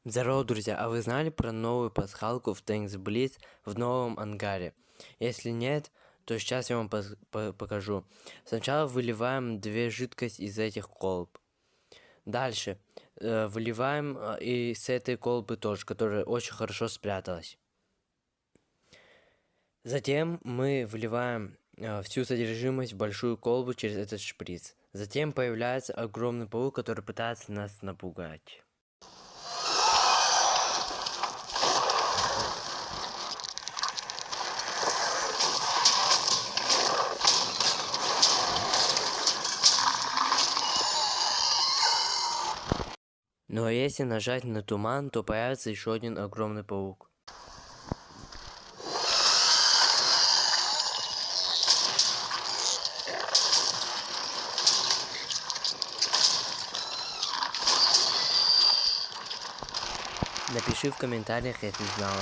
Здорово, друзья! А вы знали про новую пасхалку в Thanks Blitz в новом ангаре? Если нет, то сейчас я вам покажу. Сначала выливаем две жидкости из этих колб. Дальше выливаем и с этой колбы тоже, которая очень хорошо спряталась. Затем мы выливаем всю содержимость в большую колбу через этот шприц. Затем появляется огромный паук, который пытается нас напугать. Но если нажать на туман, то появится еще один огромный паук. Напиши в комментариях, если знала.